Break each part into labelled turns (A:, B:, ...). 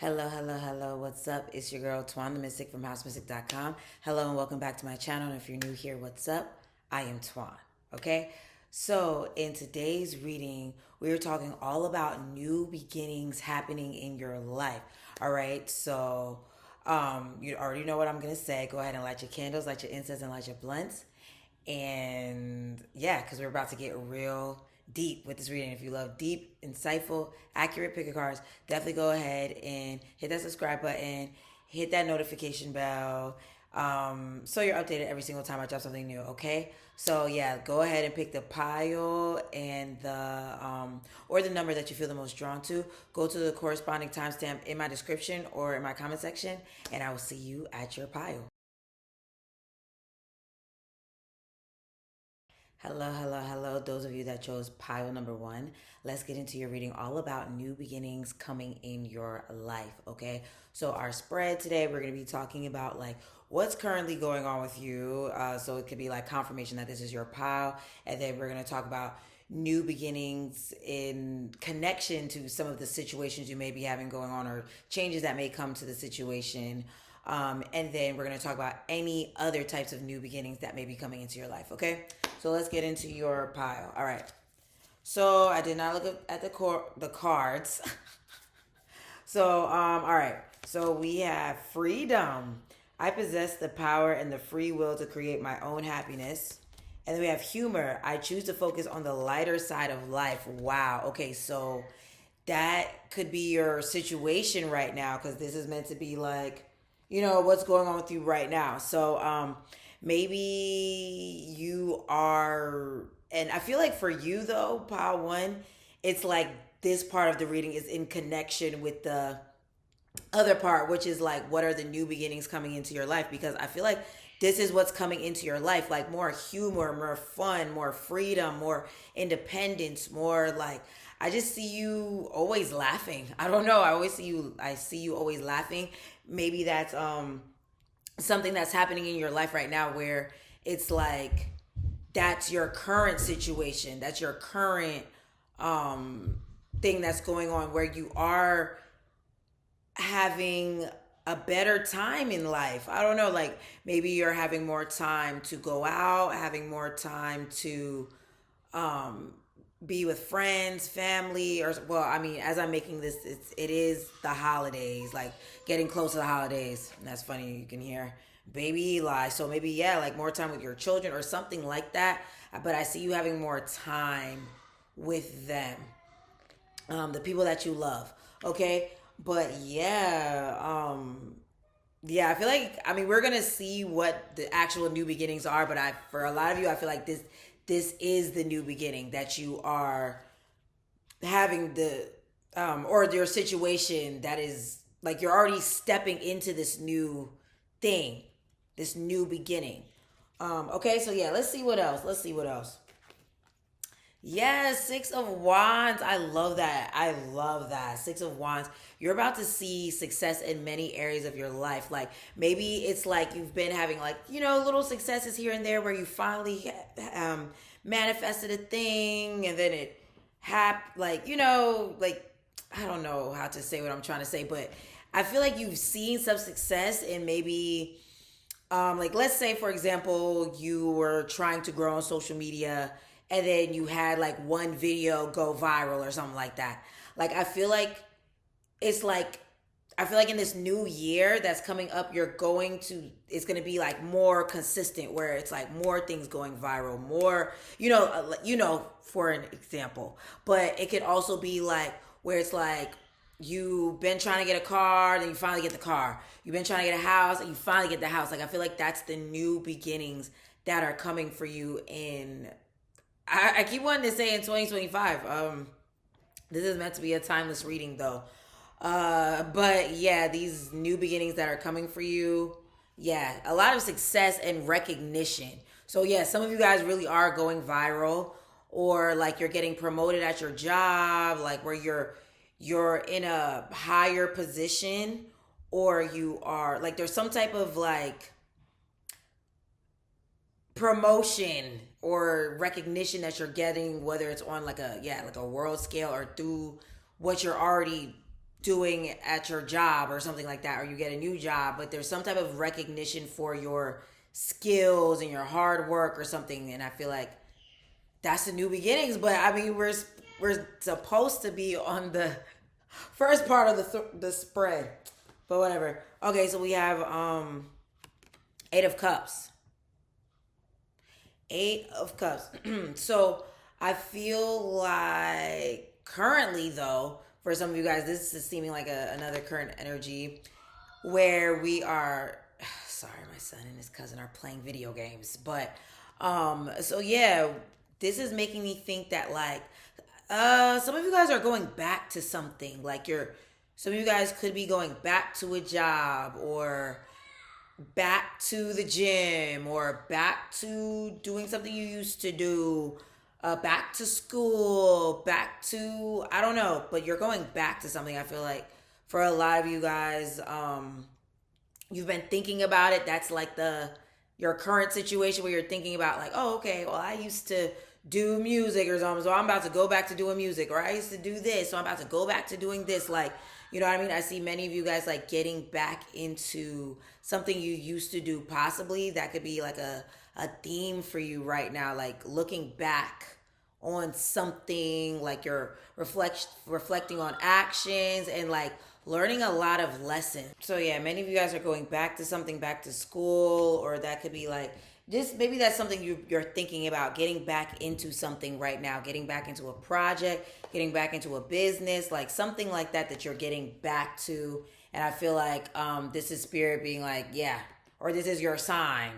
A: Hello, hello, hello. What's up? It's your girl Twan the Mystic from housemystic.com. Hello and welcome back to my channel. And if you're new here, what's up? I am Twan. Okay? So, in today's reading, we are talking all about new beginnings happening in your life. All right? So, you already know what I'm going to say. Go ahead and light your candles, light your incense, and light your blunts. And yeah, because we're about to get real deep with this reading. If you love deep, insightful, accurate picker cards, definitely go ahead and hit that subscribe button, hit that notification bell, so you're updated every single time I drop something new. Okay, so yeah, go ahead and pick the pile and the or the number that you feel the most drawn to. Go to the corresponding timestamp in my description or in my comment section, and I will see you at your pile. Hello, hello, hello. Those of you that chose pile number one, let's get into your reading all about new beginnings coming in your life. Okay. So, our spread today, we're going to be talking about like what's currently going on with you. So, it could be like confirmation that this is your pile. And then we're going to talk about new beginnings in connection to some of the situations you may be having going on or changes that may come to the situation. And then we're going to talk about any other types of new beginnings that may be coming into your life. Okay. So let's get into your pile. All right. So I did not look at the cards. So all right. So we have freedom. I possess the power and the free will to create my own happiness. And then we have humor. I choose to focus on the lighter side of life. Wow. Okay, so that could be your situation right now because this is meant to be like, what's going on with you right now. So maybe you are, and I feel like for you though, pile one, it's like this part of the reading is in connection with the other part, which is like what are the new beginnings coming into your life, because I feel like this is what's coming into your life, like more humor, more fun, more freedom, more independence, more like I just see you always laughing. I don't know, I see you always laughing. Maybe that's something that's happening in your life right now where it's like that's your current situation, that's your current thing that's going on where you are having a better time in life. I don't know, like maybe you're having more time to go out, having more time to um be with friends, family, or well, I mean, as I'm making this, it is the holidays, like getting close to the holidays. And that's funny, you can hear baby Eli. So maybe yeah, like more time with your children or something like that. But I see you having more time with them, the people that you love. Okay, but yeah, I feel like I mean we're gonna see what the actual new beginnings are, but I for a lot of you I feel like this is the new beginning that you are having the or your situation that is like you're already stepping into this new thing, this new beginning. Okay, so yeah, let's see what else. Let's see what else. Yes, Six of Wands. I love that. I love that. Six of Wands. You're about to see success in many areas of your life. Like maybe it's like you've been having like, little successes here and there where you finally manifested a thing and then it happened. Like, I don't know how to say what I'm trying to say, but I feel like you've seen some success in maybe like let's say for example you were trying to grow on social media and then you had like one video go viral or something like that. Like it's like I feel like in this new year that's coming up, it's going to be like more consistent where it's like more things going viral, more, for an example. But it could also be like where it's like you've been trying to get a car, then you finally get the car. You've been trying to get a house, and you finally get the house. Like I feel like that's the new beginnings that are coming for you in. I keep wanting to say in 2025. This is meant to be a timeless reading though. But yeah, these new beginnings that are coming for you. Yeah, a lot of success and recognition. So yeah, some of you guys really are going viral or like you're getting promoted at your job, like where you're in a higher position or you are like there's some type of like promotion or recognition that you're getting, whether it's on like a world scale or through what you're already doing at your job or something like that, or you get a new job, but there's some type of recognition for your skills and your hard work or something. And I feel like that's the new beginnings. But I mean, we're supposed to be on the first part of the spread, but whatever. Okay, so we have Eight of Cups. Eight of Cups. So I feel like currently, though, for some of you guys, this is seeming like another current energy where we are. Sorry, my son and his cousin are playing video games, but so yeah, this is making me think that like some of you guys are going back to something. Like you're, some of you guys could be going back to a job or back to the gym or back to doing something you used to do, back to school, back to, I don't know, but you're going back to something. I feel like for a lot of you guys, you've been thinking about it. That's like your current situation where you're thinking about like, oh, okay, well, I used to do music or something, so I'm about to go back to doing music, or I used to do this, so I'm about to go back to doing this. Like, you know what I mean? I see many of you guys like getting back into something you used to do. Possibly that could be like a theme for you right now, like looking back on something, like you're reflecting on actions and like learning a lot of lessons. So yeah, many of you guys are going back to something, back to school, or that could be like just maybe that's something you're thinking about, getting back into something right now, getting back into a project, getting back into a business, like something like that you're getting back to. And I feel like this is spirit being like, yeah, or this is your sign,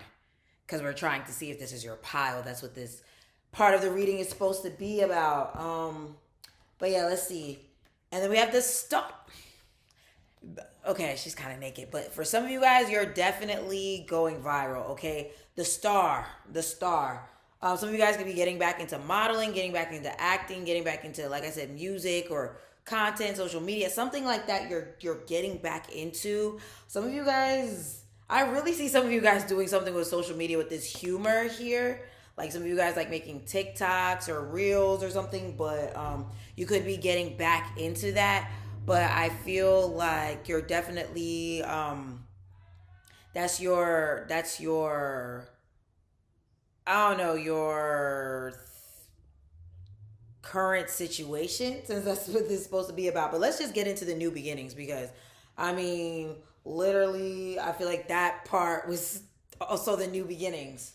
A: because we're trying to see if this is your pile. That's what this part of the reading is supposed to be about. But yeah, let's see. And then we have the stop. Okay, she's kind of naked, but for some of you guys, you're definitely going viral. Okay, the star. Some of you guys could be getting back into modeling, getting back into acting, getting back into, like I said, music or content, social media, something like that. You're getting back into. Some of you guys, I really see some of you guys doing something with social media with this humor here. Like some of you guys like making TikToks or reels or something, but you could be getting back into that. But I feel like you're definitely that's your I don't know, your current situation, since that's what this is supposed to be about. But let's just get into the new beginnings, because I mean, literally I feel like that part was also the new beginnings.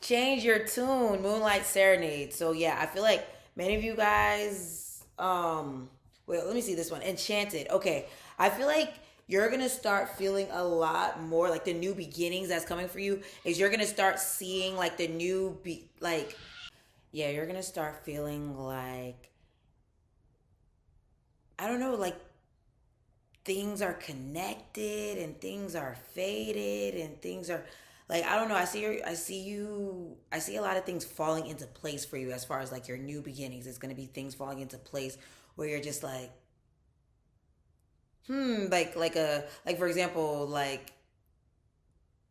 A: Change your tune, Moonlight Serenade. So yeah, I feel like many of you guys well, let me see this one. Enchanted. Okay. I feel like you're gonna start feeling a lot more like the new beginnings that's coming for you is you're gonna start seeing like the like, yeah, you're gonna start feeling like, I don't know, like things are connected and things are faded and things are like, I don't know, I see a lot of things falling into place for you as far as like your new beginnings. It's going to be things falling into place where you're just like, like for example, like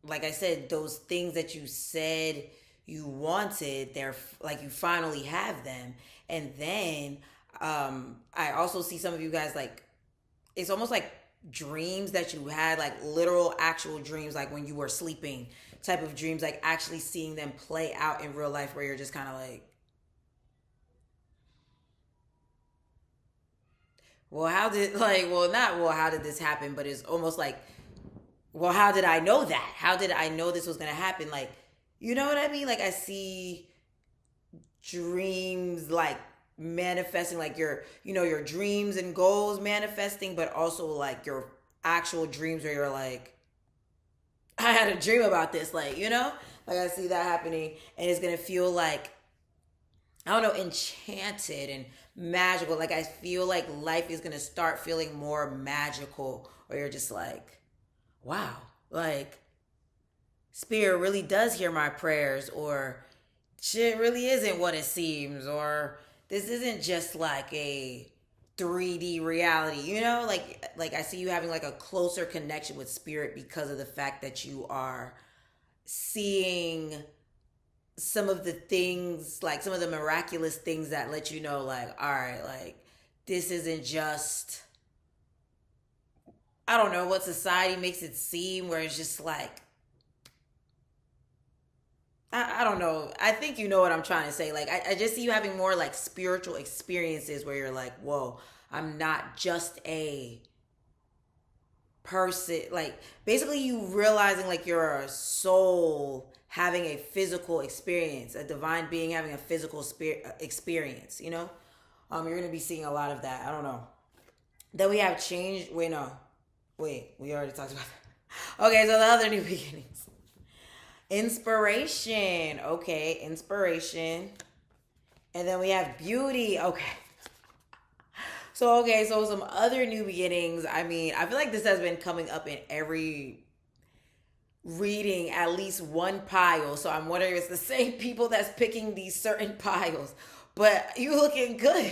A: I said, those things that you said you wanted, they're like you finally have them. And then I also see some of you guys like, it's almost like dreams that you had, like literal actual dreams, like when you were sleeping type of dreams, like actually seeing them play out in real life, where you're just kind of like, well, how did, like, well, not well, how did this happen, but it's almost like, well, how did I know that? How did I know this was gonna happen? Like, you know what I mean? Like I see dreams like manifesting, like your dreams and goals manifesting, but also like your actual dreams where you're like, I had a dream about this, like, like I see that happening. And it's gonna feel like, I don't know, enchanted and magical. Like I feel like life is gonna start feeling more magical, where you're just like, wow, like spirit really does hear my prayers, or shit really isn't what it seems, or this isn't just like a 3D reality, like I see you having like a closer connection with spirit because of the fact that you are seeing some of the things, like some of the miraculous things that let you know, like, all right, like this isn't just, I don't know what society makes it seem, where it's just like, I don't know. I think you know what I'm trying to say. Like, I just see you having more like spiritual experiences where you're like, whoa, I'm not just a person. Like, basically, you realizing like you're a soul having a physical experience, a divine being having a physical experience, you know? You're going to be seeing a lot of that. I don't know. Then we have change. Wait, no. Wait, we already talked about that. Okay, so the other new beginnings. Inspiration. Okay, inspiration. And then we have beauty. Okay. So, okay, so some other new beginnings. I mean, I feel like this has been coming up in every reading, at least one pile. So I'm wondering if it's the same people that's picking these certain piles. But you looking good.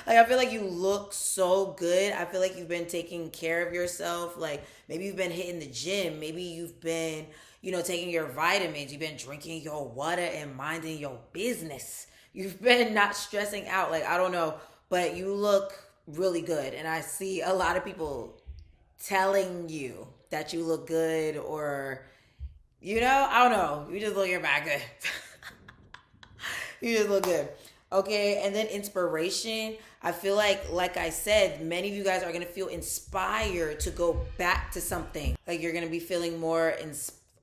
A: Like, I feel like you look so good. I feel like you've been taking care of yourself. Like, maybe you've been hitting the gym. Maybe you've been, taking your vitamins. You've been drinking your water and minding your business. You've been not stressing out. Like, I don't know. But you look really good. And I see a lot of people telling you that you look good, or, I don't know. You just look your back good. You just look good. Okay, and then inspiration. I feel like I said, many of you guys are gonna feel inspired to go back to something. Like, you're gonna be feeling more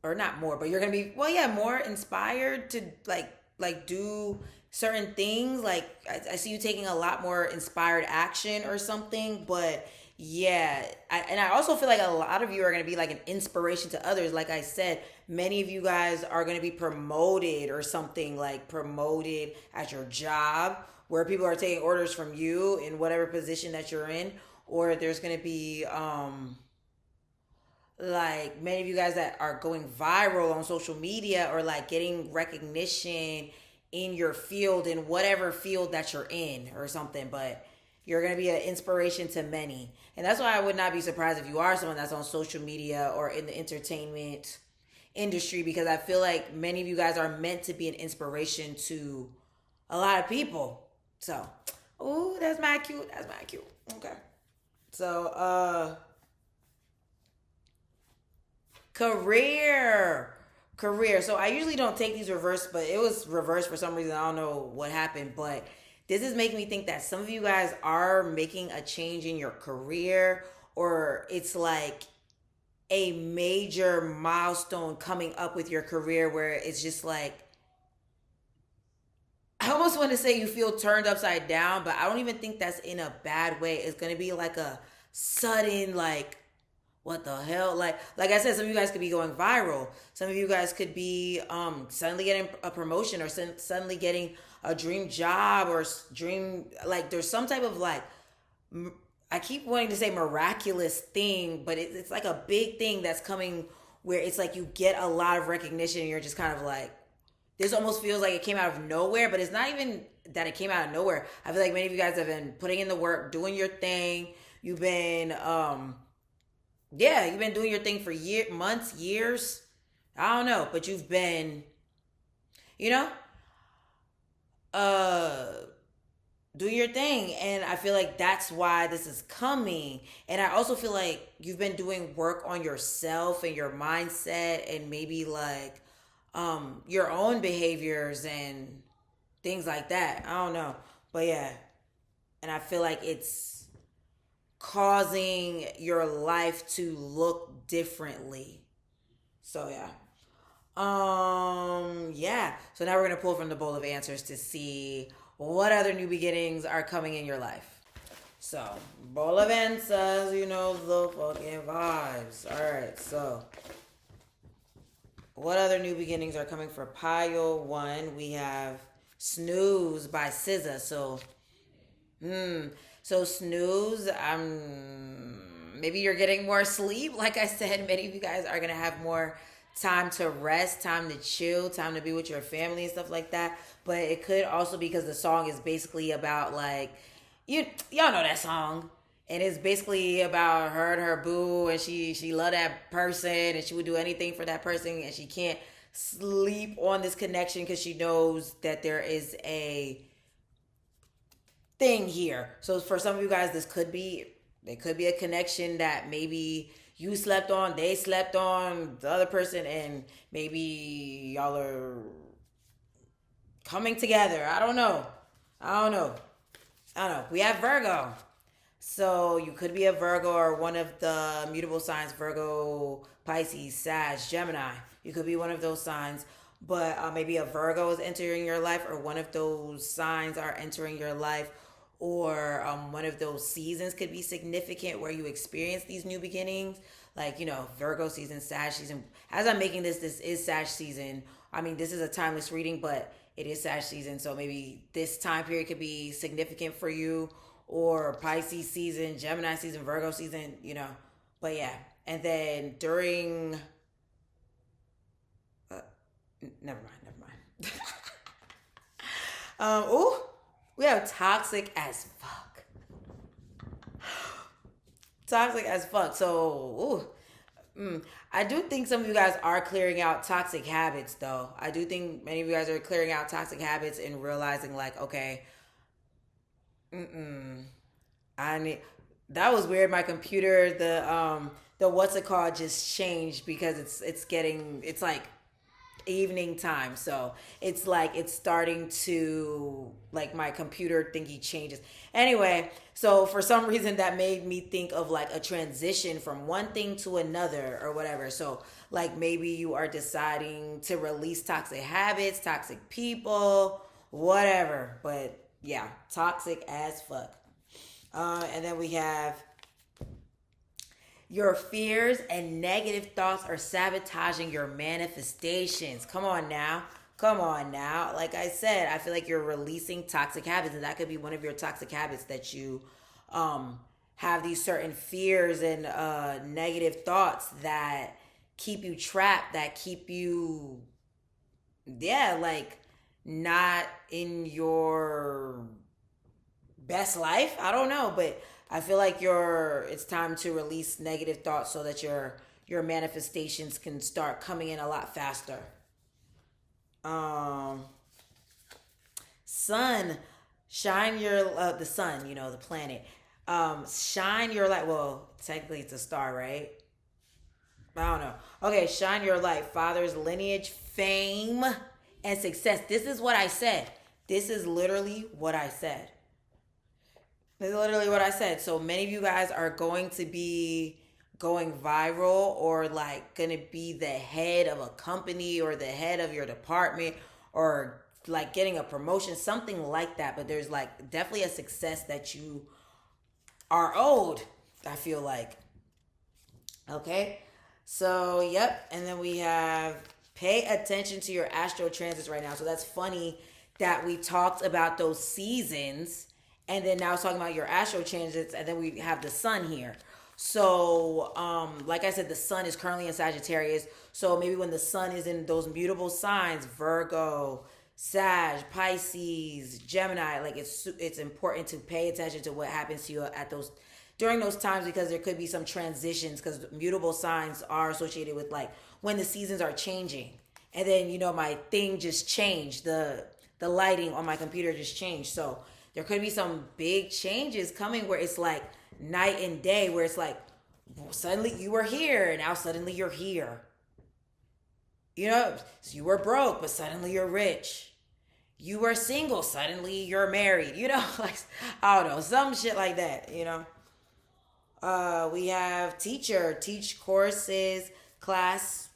A: or not more, but you're gonna be, well, yeah, more inspired to like do certain things. Like, I see you taking a lot more inspired action or something. But yeah, I also feel like a lot of you are going to be like an inspiration to others. Like I said, many of you guys are going to be promoted or something, like promoted at your job, where people are taking orders from you in whatever position that you're in. Or there's going to be like many of you guys that are going viral on social media, or like getting recognition in your field, in whatever field that you're in or something. But you're going to be an inspiration to many. And that's why I would not be surprised if you are someone that's on social media or in the entertainment industry, because I feel like many of you guys are meant to be an inspiration to a lot of people. So, oh, that's my cute. That's my cute. Okay. So, career. So I usually don't take these reverse, but it was reversed for some reason. I don't know what happened, but this is making me think that some of you guys are making a change in your career, or it's like a major milestone coming up with your career, where it's just like, I almost want to say you feel turned upside down, but I don't even think that's in a bad way. It's going to be like a sudden, like, what the hell? Like I said, some of you guys could be going viral. Some of you guys could be suddenly getting a promotion, or suddenly getting a dream job, or dream, like, there's some type of like, I keep wanting to say miraculous thing, but it's like a big thing that's coming, where it's like you get a lot of recognition and you're just kind of like, this almost feels like it came out of nowhere, but it's not even that it came out of nowhere. I feel like many of you guys have been putting in the work, doing your thing. You've been you've been doing your thing for months, years. I don't know, but you've been, you know, uh, doing your thing, and I feel like that's why this is coming. And I also feel like you've been doing work on yourself and your mindset, and maybe like your own behaviors and things like that. I don't know, but yeah, and I feel like it's causing your life to look differently. So yeah. Yeah. So now we're gonna pull from the bowl of answers to see what other new beginnings are coming in your life. So, bowl of answers, the fucking vibes. Alright, so what other new beginnings are coming for pile one? We have Snooze by SZA. So snooze, maybe you're getting more sleep. Like I said, many of you guys are gonna have more time to rest, time to chill, time to be with your family and stuff like that. But it could also be because the song is basically about, like, y'all know that song. And it's basically about her and her boo, and she loved that person, and she would do anything for that person, and she can't sleep on this connection because she knows that there is thing here. So for some of you guys, this could be there could be a connection that maybe you slept on, they slept on the other person, and maybe y'all are coming together. I don't know. I don't know. I don't know. We have Virgo. So you could be a Virgo or one of the mutable signs: Virgo, Pisces, Sag, Gemini. You could be one of those signs, but maybe a Virgo is entering your life, or one of those signs are entering your life, or one of those seasons could be significant where you experience these new beginnings. Like, Virgo season, Sag season. As I'm making this is Sag season. I mean, this is a timeless reading, but it is Sag season. So maybe this time period could be significant for you, or Pisces season, Gemini season, Virgo season. But yeah. And then during, never mind, never mind. Ooh, we have toxic as fuck. Toxic as fuck. So, I do think some of you guys are clearing out toxic habits, though. I do think many of you guys are clearing out toxic habits and realizing, like, okay, I need. That was weird. My computer, the what's it called, just changed because it's like evening time, so it's like it's starting to, like, my computer thingy changes. Anyway, so for some reason that made me think of like a transition from one thing to another or whatever. So like maybe you are deciding to release toxic habits, toxic people, whatever. But yeah, toxic as fuck. And then we have your fears and negative thoughts are sabotaging your manifestations. Come on now. Come on now. Like I said, I feel like you're releasing toxic habits, and that could be one of your toxic habits, that you have these certain fears and negative thoughts that keep you trapped, that keep you, yeah, like not in your best life. I don't know, but I feel like it's time to release negative thoughts so that your manifestations can start coming in a lot faster. Um, sun, shine your the sun, the planet. Shine your light. Well, technically it's a star, right? I don't know. Okay, shine your light. Father's lineage, fame, and success. This is what I said. This is literally what I said. This is literally what I said. So many of you guys are going to be going viral, or like going to be the head of a company or the head of your department, or like getting a promotion, something like that. But there's like definitely a success that you are owed, I feel like. Okay. So, yep. And then we have pay attention to your astral transits right now. So that's funny that we talked about those seasons, and then now it's talking about your astral transits, and then we have the sun here. So, like I said, the sun is currently in Sagittarius. So maybe when the sun is in those mutable signs, Virgo, Sag, Pisces, Gemini, like it's important to pay attention to what happens to you at those during those times, because there could be some transitions, because mutable signs are associated with like when the seasons are changing. And then my thing just changed, the lighting on my computer just changed. So there could be some big changes coming where it's like night and day, where it's like suddenly you were here, now suddenly you're here. So you were broke, but suddenly you're rich. You were single, suddenly you're married. Like, I don't know, some shit like that. We have teacher, teach courses, class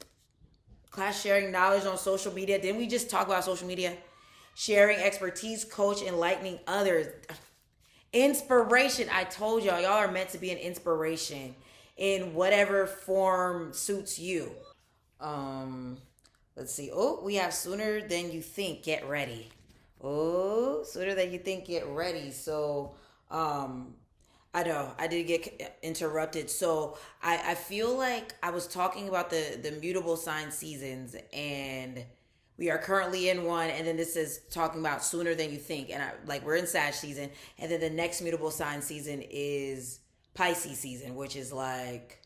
A: sharing knowledge on social media. Didn't we just talk about social media? Sharing expertise, coach, enlightening others. Inspiration. I told y'all are meant to be an inspiration in whatever form suits you. Um, let's see. Oh, we have sooner than you think. Get ready. Oh, sooner than you think. Get ready. So, I know I did get interrupted. So I feel like I was talking about the mutable sign seasons, and we are currently in one, and then this is talking about sooner than you think, and we're in Sag season, and then the next mutable sign season is Pisces season, which is like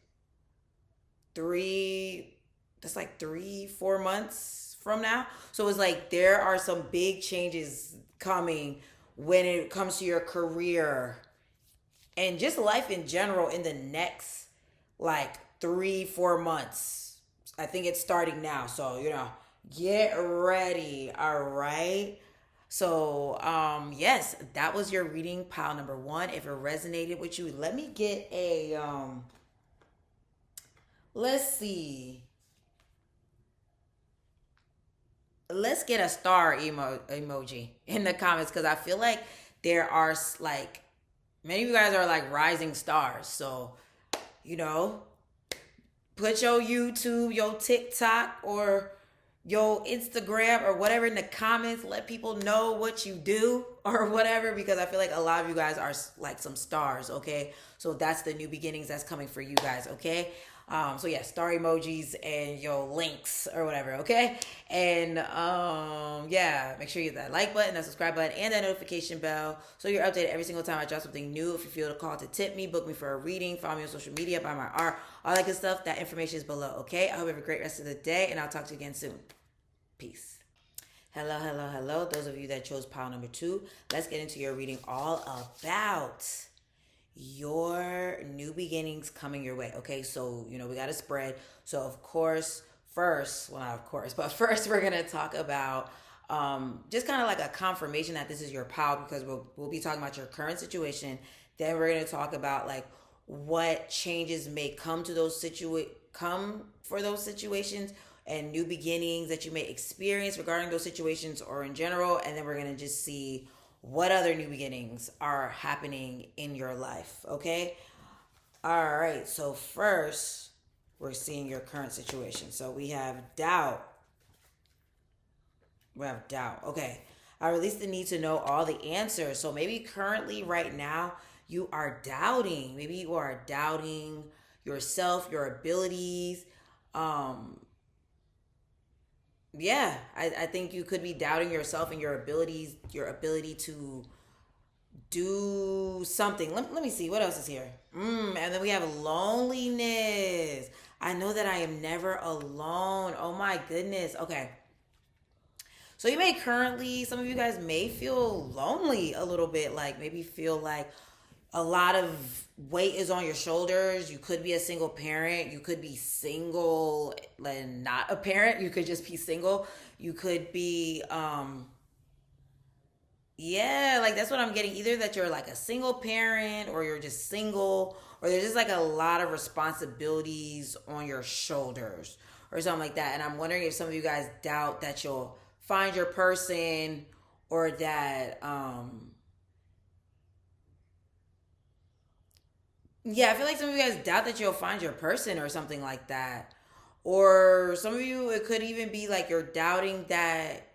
A: three. That's like 3-4 months from now. So it's like there are some big changes coming when it comes to your career and just life in general in the next like 3-4 months. I think it's starting now. So, get ready. All right. So, yes, that was your reading pile number one. If it resonated with you, let me get a let's see. Let's get a star emoji in the comments because I feel like there are like many of you guys are like rising stars. So, you know, put your YouTube, your TikTok, or your Instagram or whatever in the comments. Let people know what you do or whatever because I feel like a lot of you guys are like some stars, okay? So that's the new beginnings that's coming for you guys, okay? So yeah, star emojis and your links or whatever, okay? And yeah, make sure you hit that like button, that subscribe button, and that notification bell so you're updated every single time I drop something new. If you feel the call to tip me, book me for a reading, follow me on social media, buy my art, all that good stuff. That information is below, okay? I hope you have a great rest of the day, and I'll talk to you again soon. Peace. Hello, hello, hello. Those of you that chose pile number two, let's get into your reading all about your new beginnings coming your way. Okay, so we got a spread. So of course, first, well, not of course, but first we're gonna talk about just kind of like a confirmation that this is your pile because we'll be talking about your current situation. Then we're gonna talk about like what changes may come for those situations and new beginnings that you may experience regarding those situations or in general. And then we're gonna just see what other new beginnings are happening in your life, okay? All right, so first, we're seeing your current situation. So we have doubt. Okay. I release the need to know all the answers. So maybe currently, right now, you are doubting. Maybe you are doubting yourself, your abilities. Yeah, I think you could be doubting yourself and your abilities, your ability to do something. Let me see what else is here. And then we have loneliness. I know that I am never alone. Oh my goodness. Okay. So you may currently, some of you guys may feel lonely a little bit, like maybe feel like a lot of weight is on your shoulders. You could be a single parent. You could be single and not a parent. You could just be single. You could be yeah, like that's what I'm getting. Either that you're like a single parent or you're just single or there's just like a lot of responsibilities on your shoulders or something like that. And I'm wondering if some of you guys doubt that you'll find your person or that yeah, I feel like some of you guys doubt that you'll find your person or something like that. Or some of you, it could even be like you're doubting that,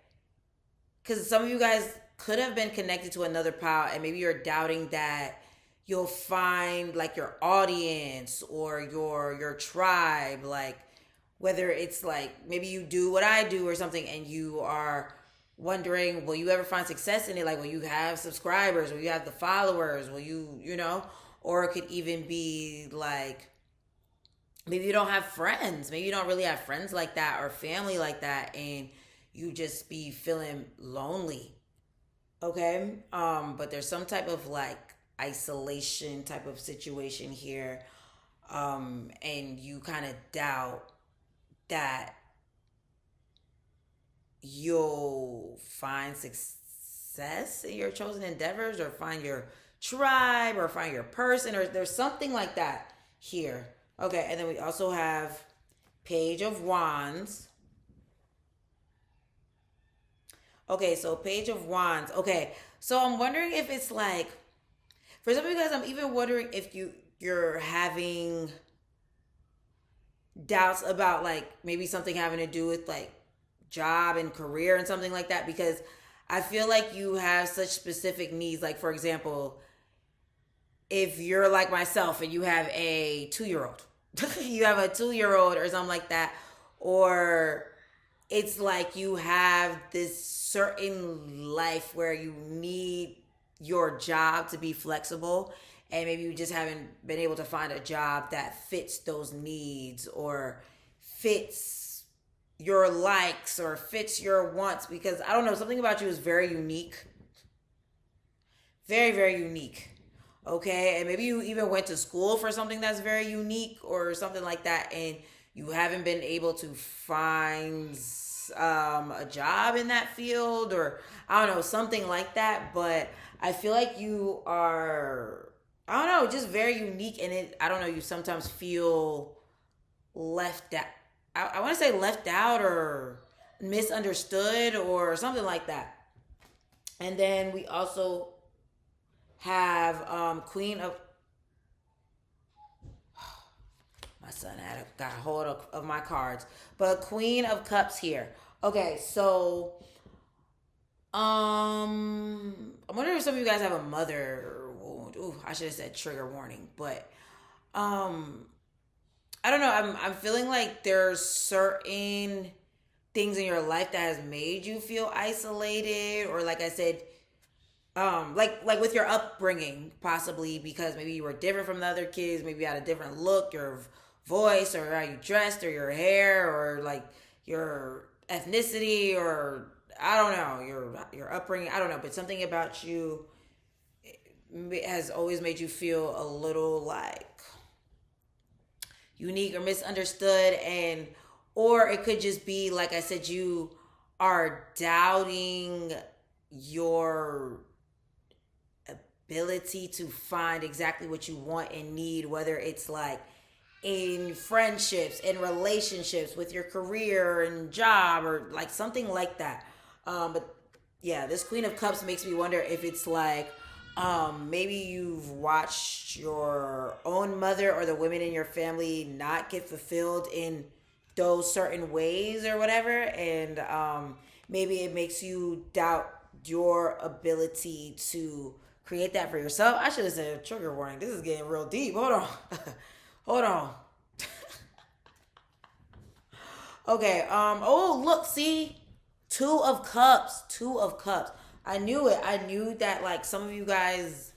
A: because some of you guys could have been connected to another pile, and maybe you're doubting that you'll find like your audience or your tribe, like whether it's like maybe you do what I do or something, and you are wondering, will you ever find success in it? Like, will you have subscribers? Will you have the followers? Will you? Or it could even be like maybe you don't have friends. Maybe you don't really have friends like that or family like that, and you just be feeling lonely. Okay. But there's some type of like isolation type of situation here. And you kind of doubt that you'll find success in your chosen endeavors or find your tribe or find your person or there's something like that here. Okay, and then we also have Page of Wands. Okay, so Page of Wands. Okay, so I'm wondering if it's like, for some of you guys, I'm even wondering if you're having doubts about like maybe something having to do with like job and career and something like that because I feel like you have such specific needs. Like for example, if you're like myself and you have a 2-year-old, you have a 2-year-old or something like that, or it's like you have this certain life where you need your job to be flexible and maybe you just haven't been able to find a job that fits those needs or fits your likes or fits your wants because I don't know, something about you is very unique. very, very unique. Okay, and maybe you even went to school for something that's very unique or something like that, and you haven't been able to find a job in that field, or I don't know, something like that. But I feel like you are, I don't know, just very unique, and it, I don't know, you sometimes feel left out. I want to say left out or misunderstood or something like that. And then we also have Queen of, my son had got a hold of my cards, but Queen of Cups here. Okay, so I wonder if some of you guys have a mother wound. Ooh, I should have said trigger warning, but um, I don't know. I'm feeling like there's certain things in your life that has made you feel isolated, or like I said, like with your upbringing, possibly because maybe you were different from the other kids, maybe you had a different look, your voice, or how you dressed, or your hair, or like your ethnicity, or I don't know, your upbringing, I don't know, but something about you has always made you feel a little like unique or misunderstood. And or it could just be like I said, you are doubting your ability to find exactly what you want and need, whether it's like in friendships, in relationships, with your career and job, or like something like that. But yeah, this Queen of Cups makes me wonder if it's like maybe you've watched your own mother or the women in your family not get fulfilled in those certain ways or whatever, and maybe it makes you doubt your ability to create that for yourself. I should have said trigger warning. This is getting real deep. Hold on. Hold on. Okay. Oh, look. See, Two of Cups. Two of Cups. I knew it. I knew that. Like some of you guys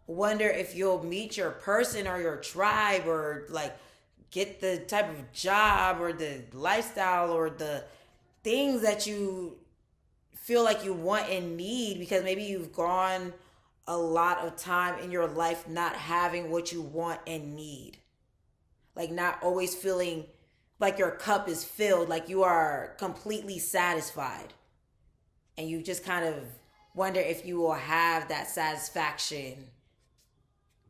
A: wonder if you'll meet your person or your tribe, or like get the type of job or the lifestyle or the things that you feel like you want and need, because maybe you've gone a lot of time in your life not having what you want and need, like not always feeling like your cup is filled, like you are completely satisfied, and you just kind of wonder if you will have that satisfaction.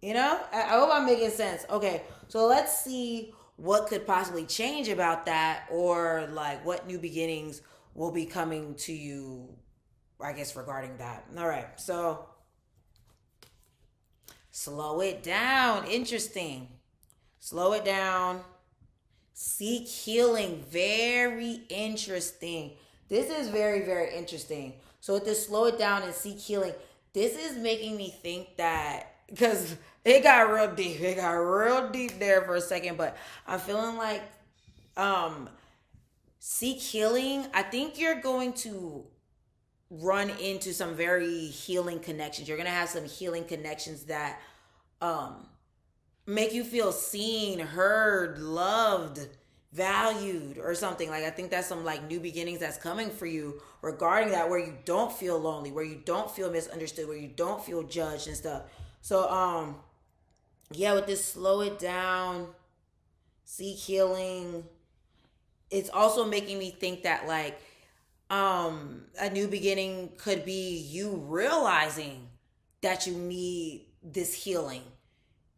A: I hope I'm making sense. Okay, so let's see what could possibly change about that, or like what new beginnings will be coming to you, I guess, regarding that. All right, so slow it down. Interesting. Slow it down. Seek healing. Very interesting. This is very, very interesting. So with this slow it down and seek healing, this is making me think that, because it got real deep. It got real deep there for a second, but I'm feeling like um seek healing. I think you're going to run into some very healing connections. You're going to have some healing connections that um make you feel seen, heard, loved, valued, or something. Like I think that's some like new beginnings that's coming for you regarding that, where you don't feel lonely, where you don't feel misunderstood, where you don't feel judged and stuff. So yeah, with this slow it down, seek healing, it's also making me think that like a new beginning could be you realizing that you need this healing,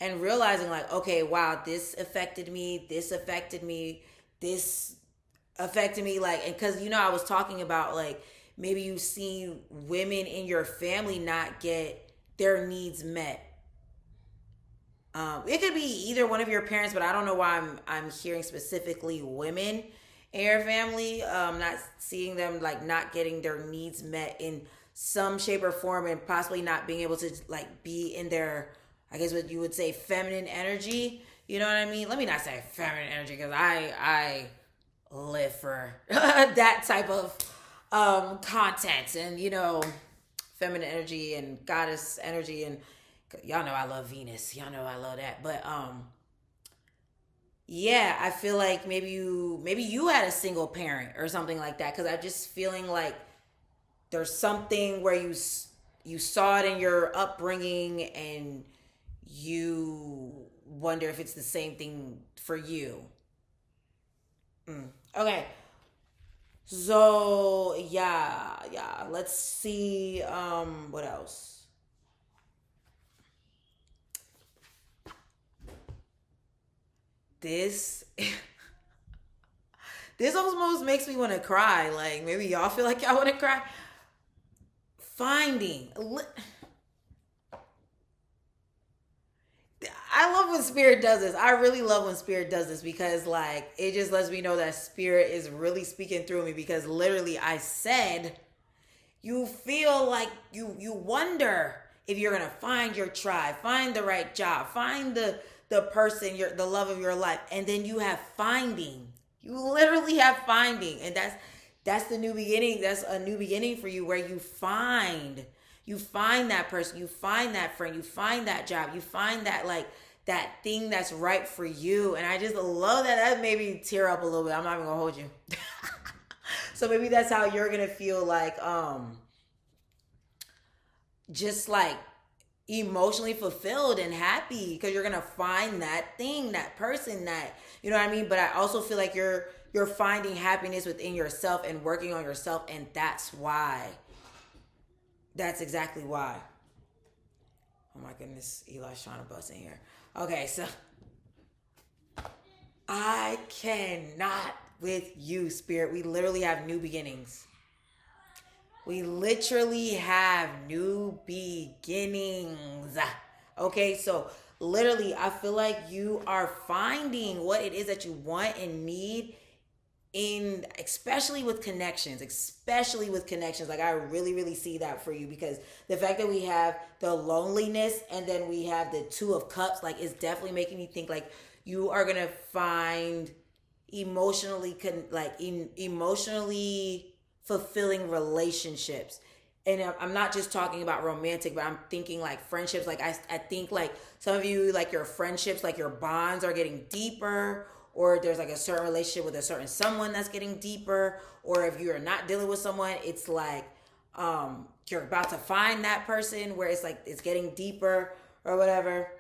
A: and realizing like, okay, wow, this affected me, this affected me, like, and because I was talking about like maybe you see women in your family not get their needs met. It could be either one of your parents, but I don't know why I'm hearing specifically women in your family, not seeing them like not getting their needs met in some shape or form, and possibly not being able to like be in their, I guess what you would say, feminine energy. You know what I mean? Let me not say feminine energy, because I live for that type of content, and feminine energy and goddess energy, and y'all know I love Venus. Y'all know I love that. But yeah, I feel like maybe you had a single parent or something like that, because I'm just feeling like there's something where you saw it in your upbringing and you wonder if it's the same thing for you. Okay. So yeah. Let's see what else. This this almost makes me want to cry. Like maybe y'all feel like y'all want to cry. Finding. I love when spirit does this. I really love when spirit does this because like it just lets me know that spirit is really speaking through me because literally I said you feel like you wonder if you're gonna find your tribe, find the right job, find the person, the love of your life, and then you have finding. You literally have finding, and that's the new beginning. That's a new beginning for you where you find that person, you find that friend, you find that job, you find that like that thing that's right for you. And I just love that. That made me tear up a little bit. I'm not even gonna hold you. So maybe that's how you're gonna feel like just like emotionally fulfilled and happy because you're gonna find that thing, that person, that you know what I mean. But I also feel like you're finding happiness within yourself and working on yourself, and that's why. That's exactly why. Oh my goodness, Eli's trying to bust in here. Okay, so I cannot with you, Spirit. We literally have new beginnings. We literally have new beginnings. Okay, so literally, I feel like you are finding what it is that you want and need in especially with connections, like I really see that for you because the fact that we have the loneliness and then we have the two of cups, like it's definitely making me think like you are gonna find emotionally fulfilling relationships. And I'm not just talking about romantic, but I'm thinking like friendships. Like I think like some of you, like your friendships, like your bonds are getting deeper, or there's like a certain relationship with a certain someone that's getting deeper, or if you're not dealing with someone, it's like you're about to find that person where it's like it's getting deeper or whatever.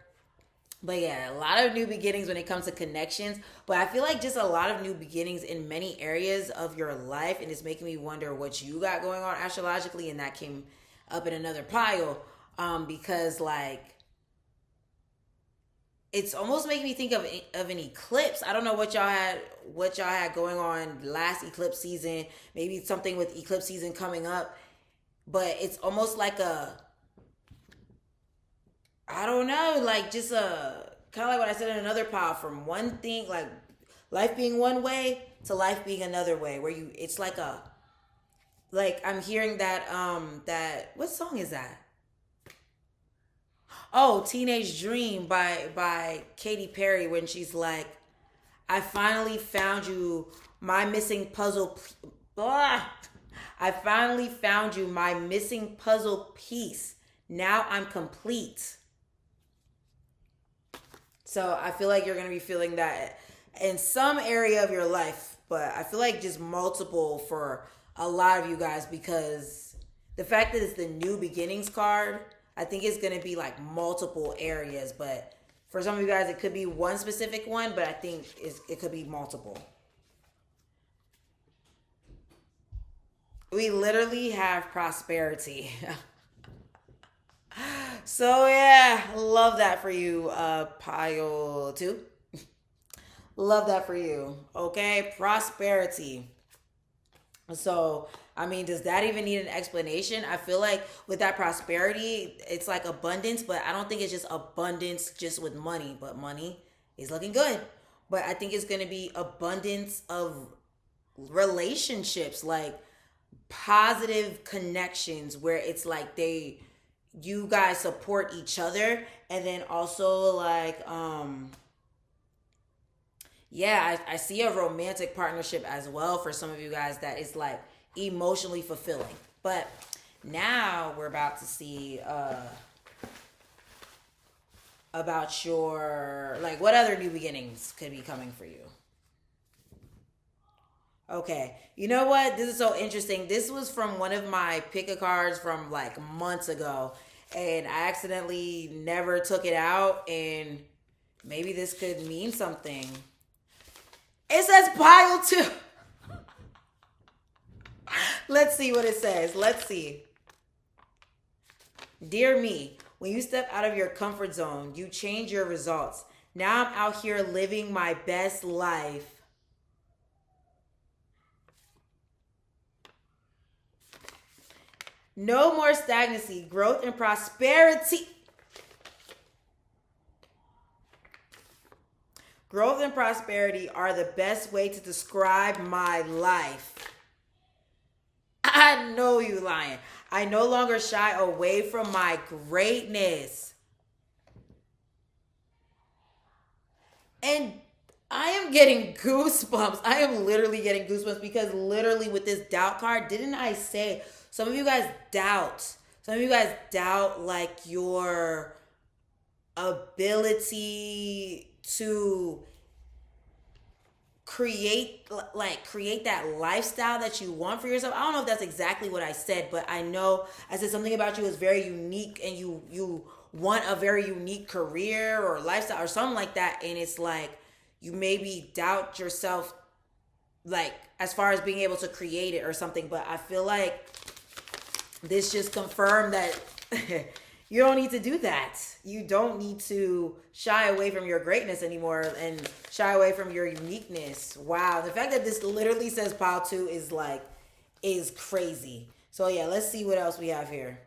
A: But yeah, a lot of new beginnings when it comes to connections. But I feel like just a lot of new beginnings in many areas of your life. And it's making me wonder what you got going on astrologically. And that came up in another pile. Because like it's almost making me think of an eclipse. I don't know what y'all had going on last eclipse season. Maybe it's something with eclipse season coming up. But it's almost like a I don't know, like just a kind of like what I said in another pile, from one thing like life being one way to life being another way, where you it's like I'm hearing that what song is that? Oh, Teenage Dream by Katy Perry, when she's like, I finally found you, my missing blah. I finally found you, my missing puzzle piece. Now I'm complete. So I feel like you're going to be feeling that in some area of your life, but I feel like just multiple for a lot of you guys because the fact that it's the new beginnings card, I think it's going to be like multiple areas, but for some of you guys, it could be one specific one, but I think it could be multiple. We literally have prosperity. So yeah, love that for you, pile two. Love that for you. Okay, prosperity. So, I mean, does that even need an explanation? I feel like with that prosperity, it's like abundance, but I don't think it's just abundance just with money, but money is looking good. But I think it's going to be abundance of relationships, like positive connections where it's like you guys support each other, and then also like yeah, I see a romantic partnership as well for some of you guys that is like emotionally fulfilling. But now we're about to see about your like what other new beginnings could be coming for you. Okay. You know what? This is so interesting. This was from one of my pick a cards from like months ago. And I accidentally never took it out. And maybe this could mean something. It says pile two. Let's see what it says. Let's see. Dear me, when you step out of your comfort zone, you change your results. Now I'm out here living my best life. No more stagnancy, growth and prosperity. Growth and prosperity are the best way to describe my life. I know you lying. I no longer shy away from my greatness. And I am getting goosebumps. I am literally getting goosebumps because literally with this doubt card, didn't I say some of you guys doubt? Some of you guys doubt like your ability to create that lifestyle that you want for yourself. I don't know if that's exactly what I said, but I know I said something about you is very unique and you want a very unique career or lifestyle or something like that, and it's like you maybe doubt yourself like as far as being able to create it or something. But I feel like this just confirmed that you don't need to do that. You don't need to shy away from your greatness anymore and shy away from your uniqueness. Wow. The fact that this literally says pile two is crazy. So yeah, let's see what else we have here.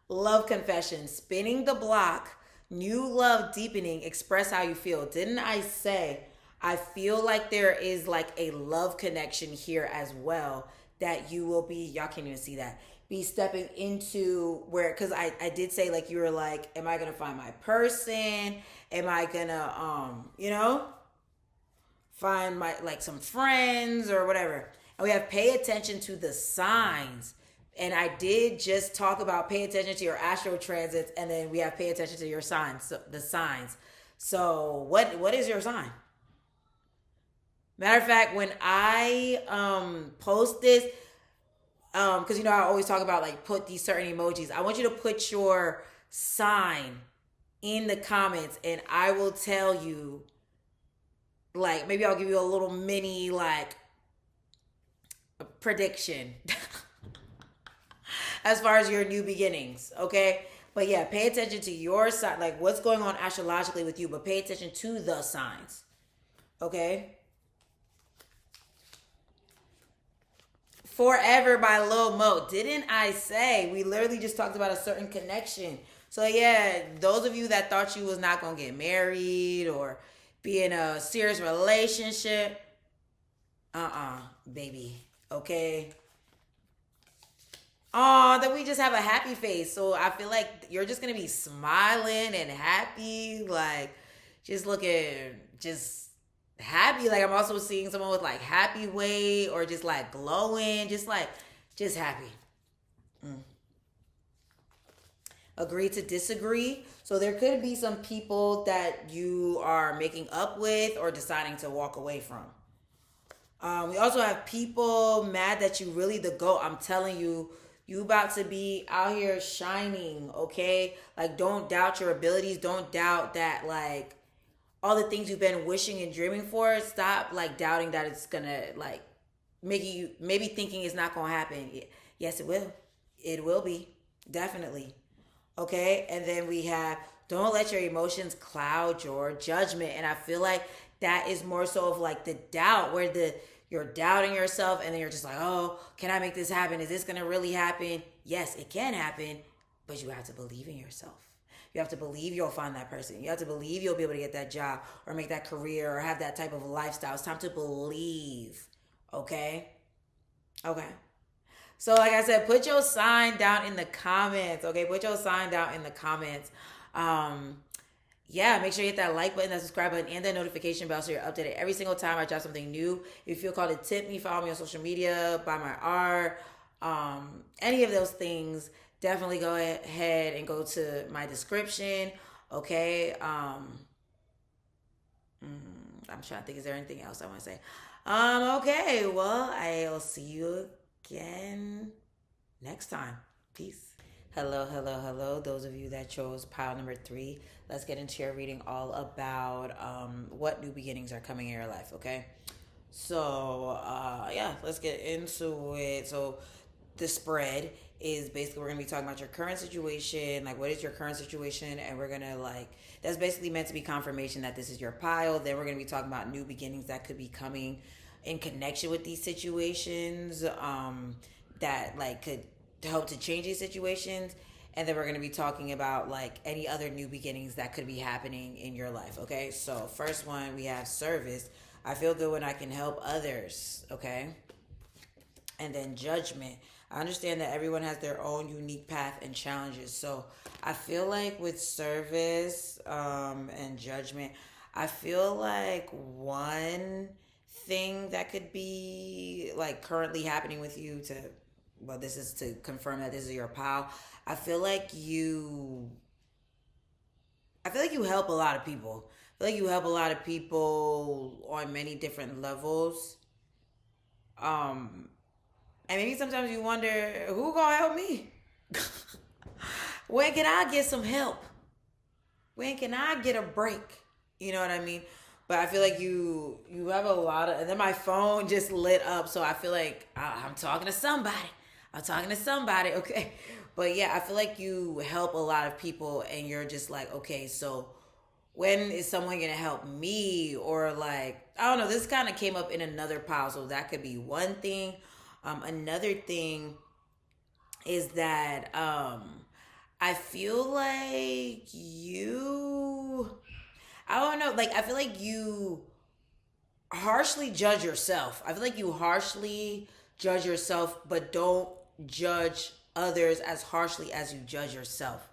A: Love confession. Spinning the block. New love deepening. Express how you feel. Didn't I say I feel like there is like a love connection here as well that you will be, y'all can't even see that, be stepping into where, because I did say like you were like, am I gonna find my person? Am I gonna find my like some friends or whatever? And we have pay attention to the signs. And I did just talk about pay attention to your astral transits, and then we have pay attention to your signs, so the signs. So what is your sign? Matter of fact, when I post this, because I always talk about like put these certain emojis. I want you to put your sign in the comments, and I will tell you. Like maybe I'll give you a little mini like prediction as far as your new beginnings. Okay, but yeah, pay attention to your sign, like what's going on astrologically with you, but pay attention to the signs. Okay. Forever by Lil Mo. Didn't I say we literally just talked about a certain connection? So yeah, those of you that thought you was not gonna get married or be in a serious relationship, baby. Okay. Oh, that we just have a happy face. So I feel like you're just gonna be smiling and happy, like just looking just happy. Like I'm also seeing someone with like happy weight or just like glowing, just happy. Mm. Agree to disagree. So there could be some people that you are making up with or deciding to walk away from. We also have people mad that you really the GOAT. I'm telling you, you about to be out here shining, okay? Like don't doubt your abilities. Don't doubt that like all the things you've been wishing and dreaming for. Stop like doubting that it's gonna like making you maybe thinking it's not gonna happen. Yes, it will. It will be. Definitely. Okay. And then we have don't let your emotions cloud your judgment. And I feel like that is more so of like the doubt where you're doubting yourself and then you're just like, oh, can I make this happen? Is this gonna really happen? Yes, it can happen, but you have to believe in yourself. You have to believe you'll find that person. You have to believe you'll be able to get that job or make that career or have that type of lifestyle. It's time to believe. Okay? Okay. So like I said, put your sign down in the comments. Okay? Put your sign down in the comments. Yeah, make sure you hit that like button, that subscribe button, and that notification bell so you're updated every single time I drop something new. If you feel called to tip me, follow me on social media, buy my art, any of those things, definitely go ahead and go to my description. Okay. I'm trying to think, is there anything else I want to say? Okay. Well, I'll see you again next time. Peace. Hello, hello, hello. Those of you that chose pile number three, let's get into your reading all about what new beginnings are coming in your life, okay? So, yeah, let's get into it. So, the spread is basically we're gonna be talking about your current situation, like what is your current situation, and we're gonna like that's basically meant to be confirmation that this is your pile. Then we're gonna be talking about new beginnings that could be coming in connection with these situations, that like could help to change these situations. And then we're going to be talking about like any other new beginnings that could be happening in your life. Okay, so first one we have service. I feel good when I can help others. Okay, and then judgment. I understand that everyone has their own unique path and challenges. So I feel like with service, and judgment, I feel like one thing that could be like currently happening with you to, well, this is to confirm that this is your pal. I feel like you I feel like you help a lot of people. I feel like you help a lot of people on many different levels. Um and maybe sometimes you wonder who gonna help me? When can I get some help? When can I get a break? You know what I mean? But I feel like you have a lot of, and then my phone just lit up, so I feel like I'm talking to somebody. I'm talking to somebody, okay? But yeah, I feel like you help a lot of people, and you're just like, okay, so when is someone gonna help me? Or like, I don't know. This kind of came up in another pile, so that could be one thing. Another thing is that I feel like I don't know, like I feel like you harshly judge yourself. I feel like you harshly judge yourself, but don't judge others as harshly as you judge yourself.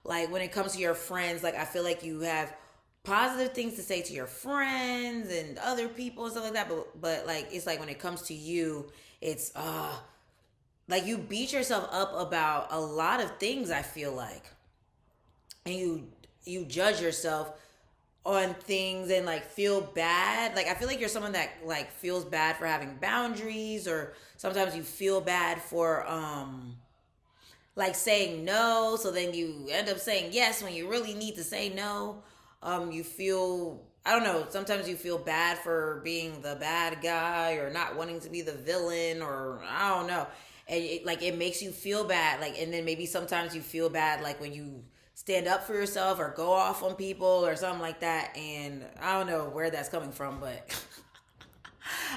A: Like when it comes to your friends, like I feel like you have positive things to say to your friends and other people and stuff like that, but like it's like when it comes to you, it's like you beat yourself up about a lot of things, I feel like. And you judge yourself on things and like feel bad. Like I feel like you're someone that like feels bad for having boundaries, or sometimes you feel bad for like saying no, so then you end up saying yes when you really need to say no. You feel, I don't know, sometimes you feel bad for being the bad guy or not wanting to be the villain, or I don't know. And like it makes you feel bad, like, and then maybe sometimes you feel bad like when you stand up for yourself or go off on people or something like that. And I don't know where that's coming from, but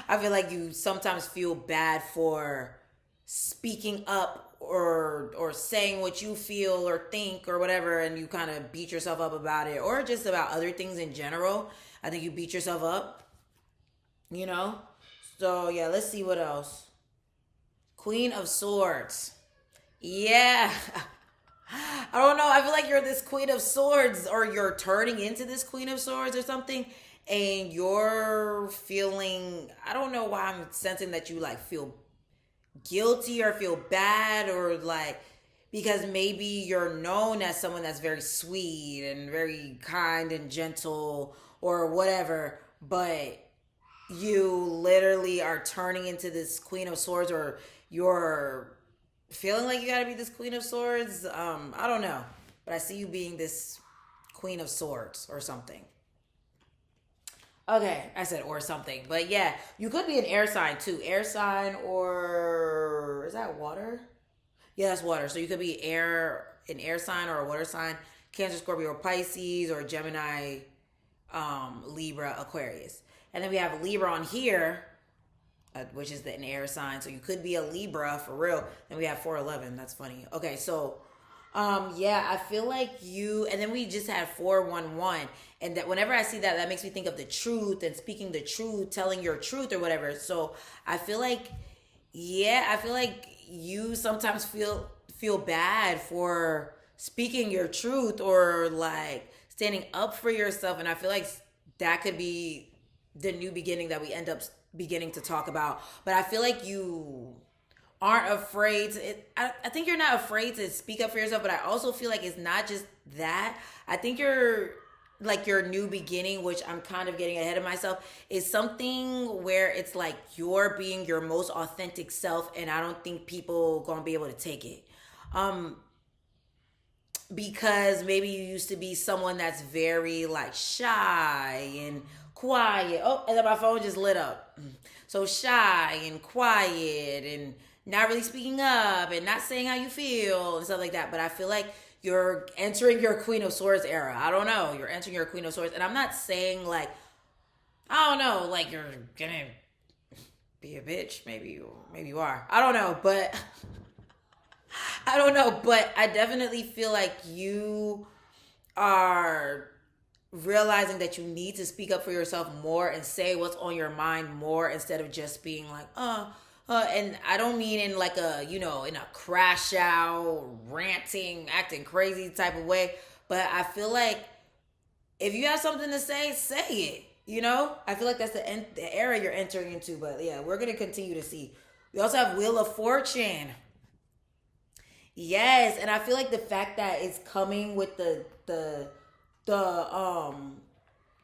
A: I feel like you sometimes feel bad for speaking up or saying what you feel or think or whatever, and you kind of beat yourself up about it, or just about other things in general. I think you beat yourself up, you know. So yeah, let's see what else. Queen of Swords. Yeah. I don't know. I feel like you're this Queen of Swords, or you're turning into this Queen of Swords or something. And you're feeling, I don't know why I'm sensing that you like feel guilty or feel bad, or like, because maybe you're known as someone that's very sweet and very kind and gentle or whatever, but you literally are turning into this Queen of Swords, or you're feeling like you gotta be this Queen of Swords. I don't know, but I see you being this Queen of Swords or something. Okay, I said or something, but yeah, you could be an air sign too. Air sign, or is that water? Yeah, that's water. So you could be an air sign or a water sign, Cancer, Scorpio, or Pisces, or Gemini, Libra, Aquarius. And then we have Libra on here, which is an air sign. So you could be a Libra for real. And we have 411. That's funny. Okay, so yeah, I feel like you, and then we just had 411, and that whenever I see that, that makes me think of the truth and speaking the truth, telling your truth or whatever. So I feel like, yeah, I feel like you sometimes feel bad for speaking your truth, or like standing up for yourself, and I feel like that could be the new beginning that we end up beginning to talk about. But I feel like you aren't afraid to, I think you're not afraid to speak up for yourself, but I also feel like it's not just that. I think you're like your new beginning, which I'm kind of getting ahead of myself, is something where it's like you're being your most authentic self, and I don't think people gonna be able to take it. Um, because maybe you used to be someone that's very like shy and quiet. Oh, and then my phone just lit up. So shy and quiet and not really speaking up and not saying how you feel and stuff like that. But I feel like you're entering your Queen of Swords era. I don't know. You're entering your Queen of Swords. And I'm not saying like, I don't know, like you're gonna be a bitch. Maybe you are. I don't know. But I don't know, but I definitely feel like you are realizing that you need to speak up for yourself more and say what's on your mind more instead of just being like, and I don't mean in like a, in a crash out, ranting, acting crazy type of way, but I feel like if you have something to say it. I feel like that's the era you're entering into, but yeah, we're going to continue to see. We also have Wheel of Fortune. Yes, and I feel like the fact that it's coming with the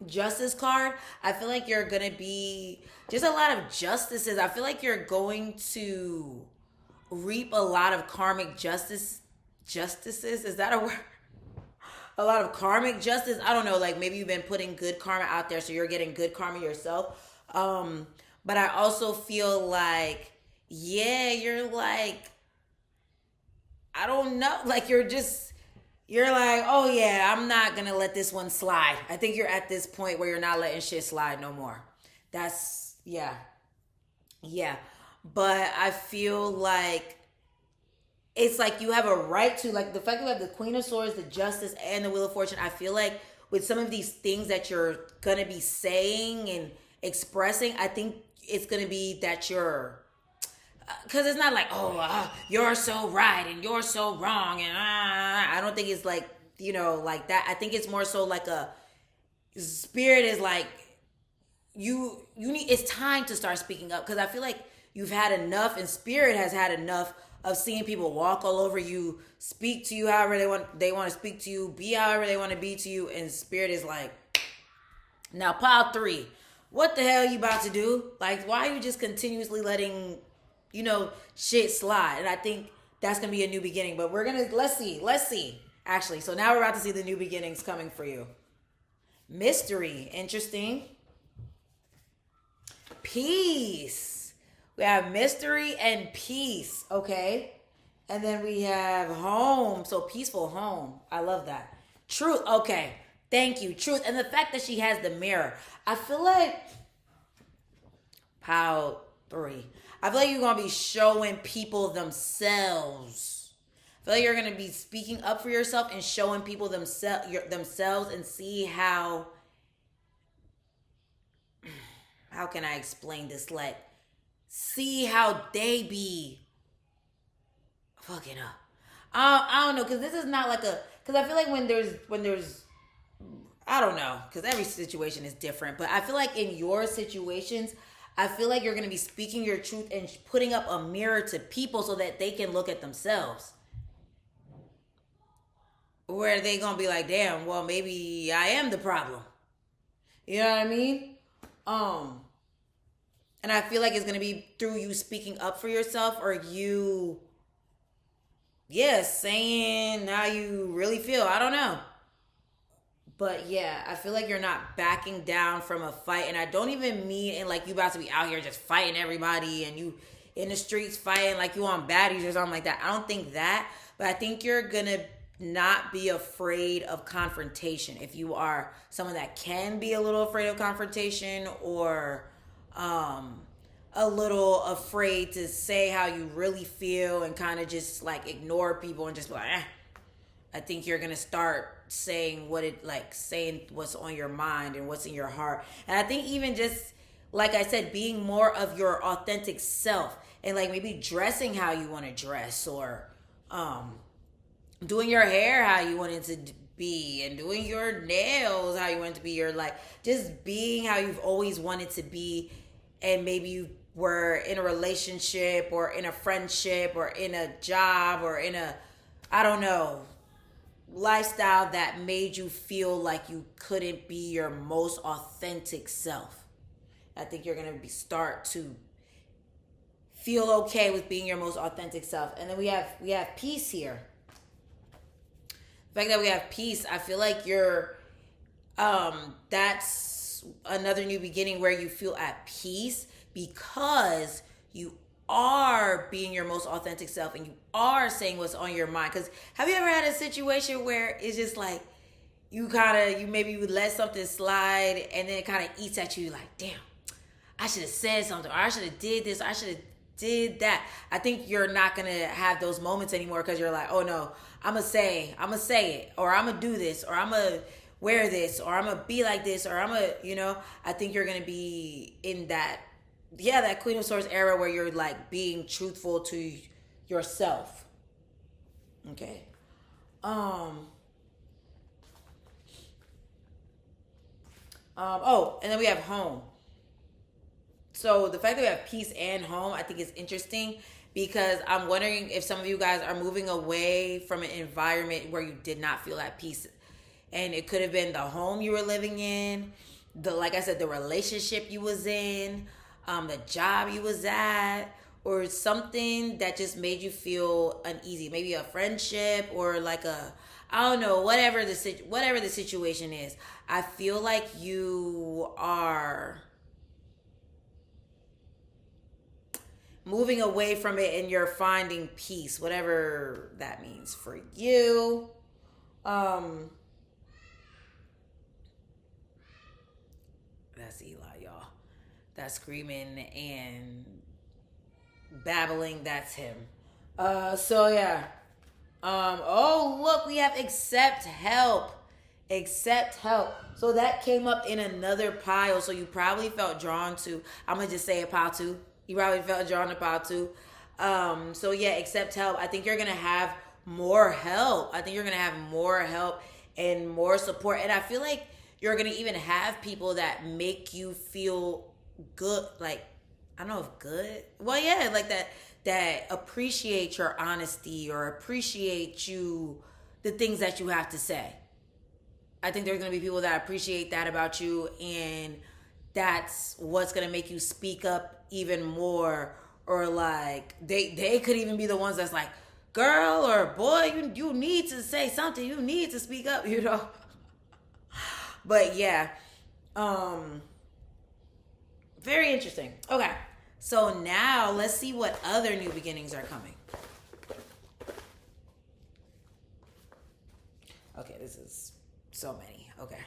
A: justice card, I feel like you're gonna be just a lot of justices. I feel like you're going to reap a lot of karmic justices. Is that a word? A lot of karmic justice. I don't know, like maybe you've been putting good karma out there, so you're getting good karma yourself. But I also feel like, yeah, you're like, I don't know. Like you're like, oh yeah, I'm not gonna let this one slide. I think you're at this point where you're not letting shit slide no more. That's yeah. Yeah. But I feel like it's like you have a right to, like the fact that you have the Queen of Swords, the Justice, and the Wheel of Fortune. I feel like with some of these things that you're gonna be saying and expressing, I think it's gonna be that you're, because it's not like, you're so right and you're so wrong, and I don't think it's like, like that. I think it's more so like a spirit is like, you need, it's time to start speaking up, because I feel like you've had enough, and spirit has had enough of seeing people walk all over you, speak to you however they want to speak to you, be however they want to be to you, and spirit is like, now pile 3, what the hell you about to do? Like, why are you just continuously letting shit slide? And I think that's gonna be a new beginning. But let's see. Actually, so now we're about to see the new beginnings coming for you. Mystery, interesting. Peace. We have mystery and peace, okay? And then we have home, so peaceful home. I love that. Truth, okay. Thank you, truth. And the fact that she has the mirror. I feel like pile 3. I feel like you're going to be showing people themselves. I feel like you're going to be speaking up for yourself and showing people themselves and see how can I explain this? Like, see how they be fucking up. I don't know, because this is not like because I feel like when there's, I don't know, because every situation is different, but I feel like in your situations, I feel like you're going to be speaking your truth and putting up a mirror to people so that they can look at themselves. Where they going to be like, damn, well, maybe I am the problem. You know what I mean? And I feel like it's going to be through you speaking up for yourself, or you, saying how you really feel. I don't know. But yeah, I feel like you're not backing down from a fight. And I don't even mean in like you about to be out here just fighting everybody and you in the streets fighting like you on baddies or something like that. I don't think that. But I think you're going to not be afraid of confrontation. If you are someone that can be a little afraid of confrontation, or a little afraid to say how you really feel and kind of just like ignore people and just be like, I think you're going to start saying saying what's on your mind and what's in your heart. And I think even just, like I said, being more of your authentic self and like maybe dressing how you want to dress, or doing your hair how you want it to be, and doing your nails how you want it to be, or like just being how you've always wanted to be. And maybe you were in a relationship or in a friendship or in a job or in a, I don't know, lifestyle that made you feel like you couldn't be your most authentic self. I think you're gonna start to feel okay with being your most authentic self. And then we have peace here. The fact that we have peace, I feel like you're that's another new beginning where you feel at peace because you are being your most authentic self and you are saying what's on your mind. Because have you ever had a situation where it's just like you maybe would let something slide and then it kind of eats at you, like, damn, I should have said something, or I should have did this, or I should have did that. I think you're not gonna have those moments anymore because you're like, oh no, I'm gonna say it, or I'm gonna do this, or I'm gonna wear this, or I'm gonna be like this, or I'm gonna, I think you're gonna be in that, that Queen of Swords era where you're like being truthful to yourself. Okay. Oh, and then we have home. So the fact that we have peace and home, I think is interesting because I'm wondering if some of you guys are moving away from an environment where you did not feel at peace. And it could have been the home you were living in, like I said, the relationship you was in, the job you was at, or something that just made you feel uneasy. Maybe a friendship or like I don't know, whatever the situation is. I feel like you are moving away from it and you're finding peace, whatever that means for you. That's Eli, y'all. That's screaming and babbling. That's him. So yeah. Oh, look, we have accept help. Accept help. So that came up in another pile. So you probably felt drawn to, I'm going to just say it, pile two. You probably felt drawn to pile two. So yeah, accept help. I think you're going to have more help. I think you're going to have more help and more support. And I feel like you're going to even have people that make you feel good. Like, I don't know if good. Well, yeah, like that appreciate your honesty or appreciate the things that you have to say. I think there's going to be people that appreciate that about you, and that's what's going to make you speak up even more. Or like they could even be the ones that's like, girl or boy, you need to say something. You need to speak up, But yeah, very interesting. Okay, so now let's see what other new beginnings are coming. Okay, this is so many. Okay.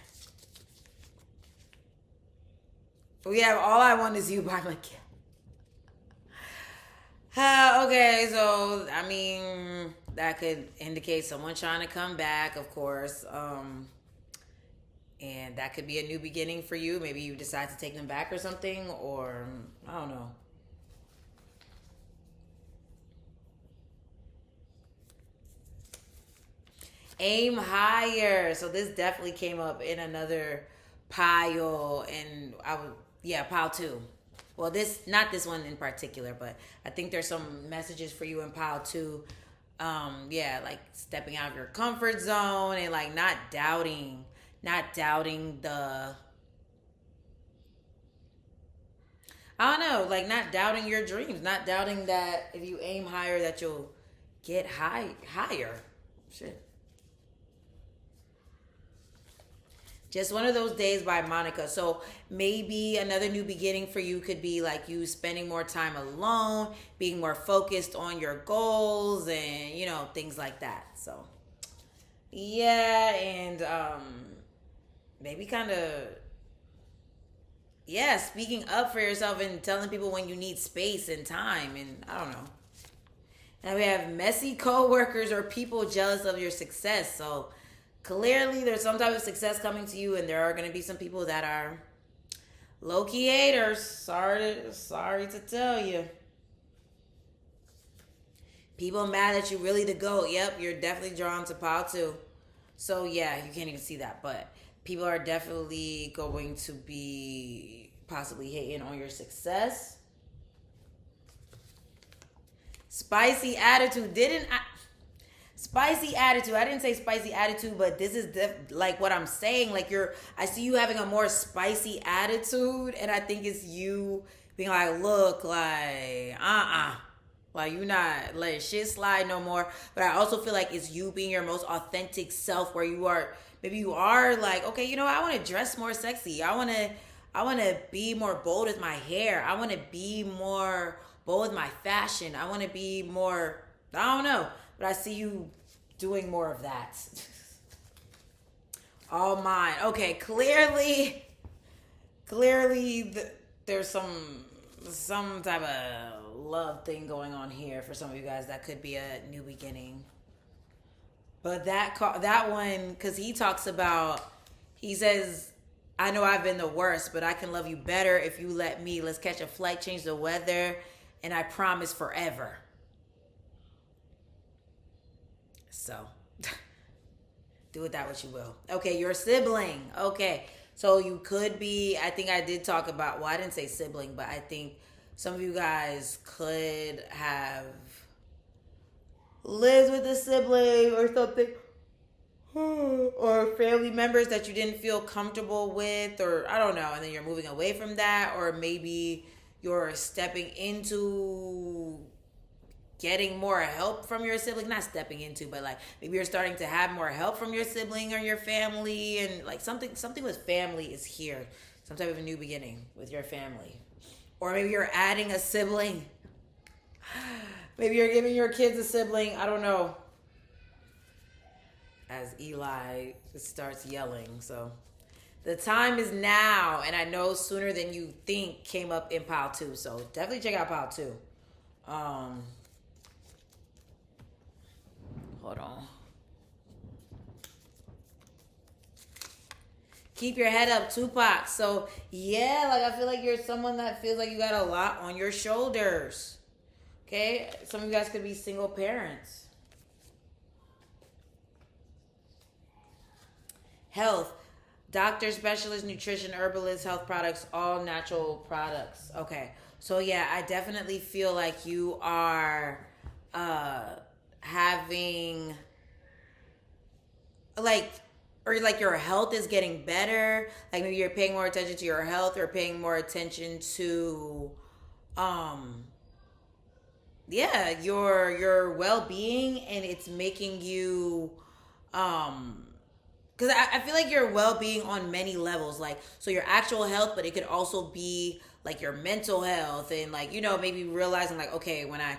A: We have All I Want Is You by McKill. Okay, so I mean that could indicate someone trying to come back, of course. And that could be a new beginning for you. Maybe you decide to take them back or something, or I don't know. Aim higher. So this definitely came up in another pile, and pile two. Well, not this one in particular, but I think there's some messages for you in pile two. Like stepping out of your comfort zone and like not doubting the, I don't know, like not doubting your dreams, not doubting that if you aim higher that you'll get higher. Shit. Just One of Those Days by Monica. So maybe another new beginning for you could be like you spending more time alone, being more focused on your goals and, things like that. So yeah, and maybe kind of, speaking up for yourself and telling people when you need space and time, and I don't know. And we have messy coworkers or people jealous of your success. So clearly there's some type of success coming to you, and there are going to be some people that are low-key haters. Sorry to tell you. People mad at you, really the GOAT. Yep, you're definitely drawn to pile two. So yeah, you can't even see that, but people are definitely going to be possibly hating on your success. Spicy attitude. Spicy attitude. I didn't say spicy attitude, but this is like what I'm saying. Like I see you having a more spicy attitude, and I think it's you being like, look, like, like you not letting shit slide no more. But I also feel like it's you being your most authentic self, where you are, maybe you are like, okay, you know, I want to dress more sexy. I want to be more bold with my hair. I want to be more bold with my fashion. I want to be more, I don't know, but I see you doing more of that. All mine. Okay, clearly, there's some type of love thing going on here for some of you guys. That could be a new beginning. But that one, because he talks about, he says, I know I've been the worst, but I can love you better if you let me. Let's catch a flight, change the weather, and I promise forever. So, do with that what you will. Okay, your sibling. Okay, so you could be, I think I did talk about, well, I didn't say sibling, but I think some of you guys could have lived with a sibling or something, or family members that you didn't feel comfortable with, or I don't know, and then you're moving away from that, or maybe you're stepping into getting more help from your sibling, not stepping into, but like maybe you're starting to have more help from your sibling or your family, and like something with family is here, some type of a new beginning with your family. Or maybe you're adding a sibling, maybe you're giving your kids a sibling, I don't know, as Eli starts yelling. So the time is now, and I know sooner than you think came up in pile 2, so definitely check out pile 2. Hold on. Keep your head up, Tupac. So yeah, like I feel like you're someone that feels like you got a lot on your shoulders. Okay, some of you guys could be single parents. Health, doctor, specialist, nutrition, herbalist, health products, all natural products. Okay, so yeah, I definitely feel like you are having like, or like your health is getting better, like maybe you're paying more attention to your health, or paying more attention to yeah, your well-being, and it's making you because I feel like your well-being on many levels, like, so your actual health, but it could also be like your mental health, and like, you know, maybe realizing like, okay, when I'm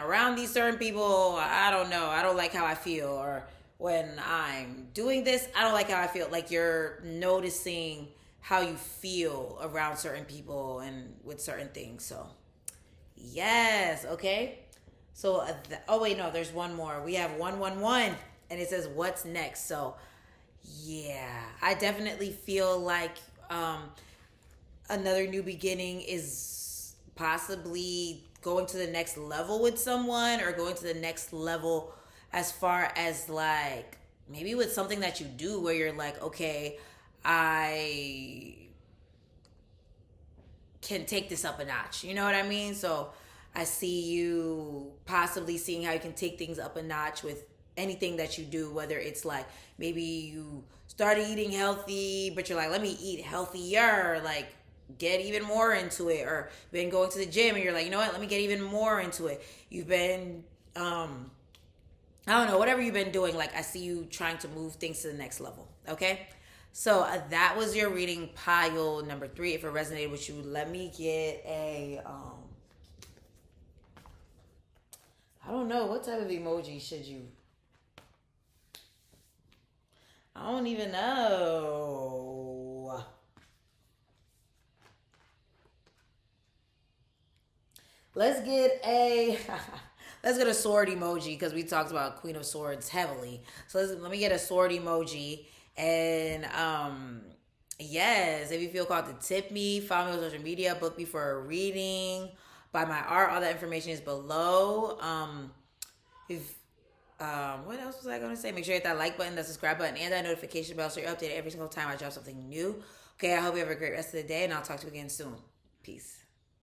A: around these certain people, I don't know, I don't like how I feel, or when I'm doing this, I don't like how I feel. Like you're noticing how you feel around certain people and with certain things. So yes, okay. So oh wait, no, there's one more. We have 111, and it says what's next. So yeah, I definitely feel like another new beginning is possibly going to the next level with someone, or going to the next level as far as like maybe with something that you do, where you're like, okay, I can take this up a notch. You know what I mean? So I see you possibly seeing how you can take things up a notch with anything that you do, whether it's like maybe you started eating healthy, but you're like, let me eat healthier, like get even more into it, or been going to the gym and you're like, you know what, let me get even more into it. You've been I don't know, whatever you've been doing, like I see you trying to move things to the next level. Okay, so that was your reading, pile number 3. If it resonated with you, let me get a I don't know, what type of emoji should you, I don't even know. Let's get a let's get a sword emoji, because we talked about Queen of Swords heavily. So let me get a sword emoji. And yes, if you feel called to tip me, follow me on social media, book me for a reading, buy my art. All that information is below. If what else was I gonna say? Make sure you hit that like button, that subscribe button, and that notification bell, so you're updated every single time I drop something new. Okay, I hope you have a great rest of the day, and I'll talk to you again soon. Peace.